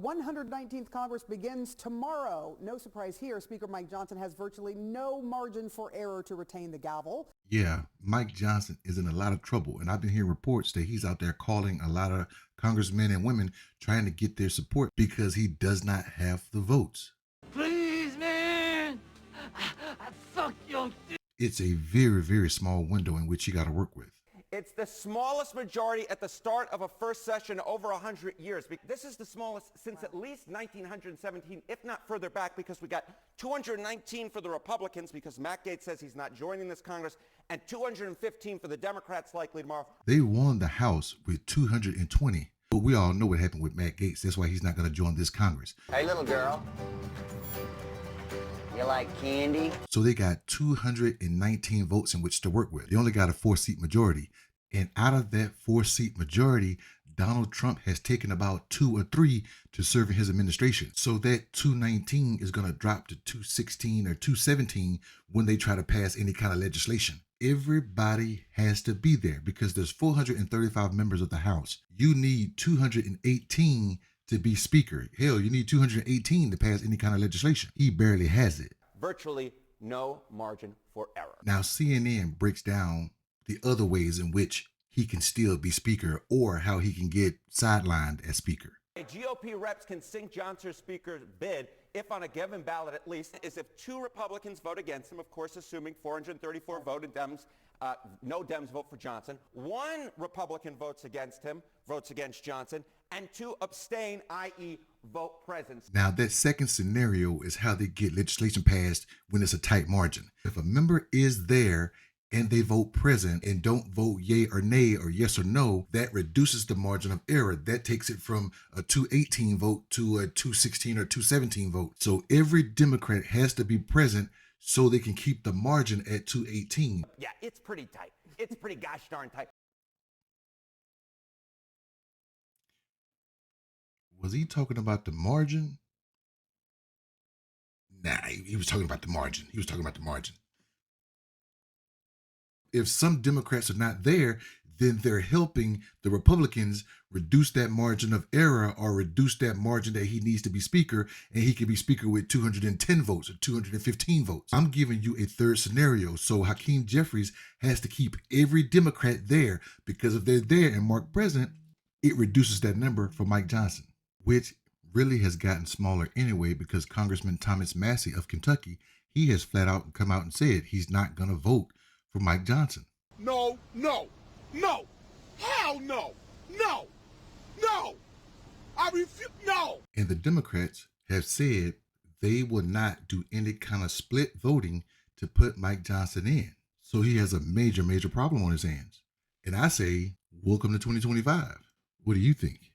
119th Congress begins tomorrow. No surprise here, Speaker Mike Johnson has virtually no margin for error to retain the gavel. Yeah, Mike Johnson is in a lot of trouble, and I've been hearing reports that he's out there calling a lot of congressmen and women trying to get their support because he does not have the votes. Please, man, I fuck your dick. It's a very, very small window in which he got to work with. It's the smallest majority at the start of a first session over 100 years. This is the smallest since at least 1917, if not further back, because we got 219 for the Republicans because Matt Gaetz says he's not joining this Congress, and 215 for the Democrats likely tomorrow. They won the House with 220, but we all know what happened with Matt Gaetz. That's why he's not going to join this Congress. Hey, little girl. You like candy? So they got 219 votes in which to work with. They only got a 4-seat majority. And out of that 4-seat majority, Donald Trump has taken about 2 or 3 to serve in his administration. So that 219 is going to drop to 216 or 217 when they try to pass any kind of legislation. Everybody has to be there because there's 435 members of the House. You need 218 to be speaker. Hell, you need 218 to pass any kind of legislation. He barely has it. Virtually no margin for error. Now, CNN breaks down the other ways in which he can still be speaker or how he can get sidelined as speaker. GOP reps can sink Johnson's speaker's bid if on a given ballot at least is if 2 Republicans vote against him, of course assuming 434 vote and no Dems vote for Johnson. 1 Republican votes against him, votes against Johnson, and 2 abstain, i.e. vote present. Now that second scenario is how they get legislation passed when it's a tight margin. If a member is there and they vote present and don't vote yay or nay or yes or no, that reduces the margin of error. That takes it from a 218 vote to a 216 or 217 vote. So every Democrat has to be present so they can keep the margin at 218. Yeah, it's pretty tight. It's pretty gosh darn tight. Was he talking about the margin? Nah, he was talking about the margin. He was talking about the margin. If some Democrats are not there, then they're helping the Republicans reduce that margin of error or reduce that margin that he needs to be speaker, and he can be speaker with 210 votes or 215 votes. I'm giving you a third scenario. So Hakeem Jeffries has to keep every Democrat there because if they're there and marked present, it reduces that number for Mike Johnson, which really has gotten smaller anyway because Congressman Thomas Massey of Kentucky, he has flat out come out and said he's not going to vote for Mike Johnson. No, no, no, hell no, no, no, I refuse, no. And the Democrats have said they will not do any kind of split voting to put Mike Johnson in. So he has a major, major problem on his hands. And I say, welcome to 2025. What do you think?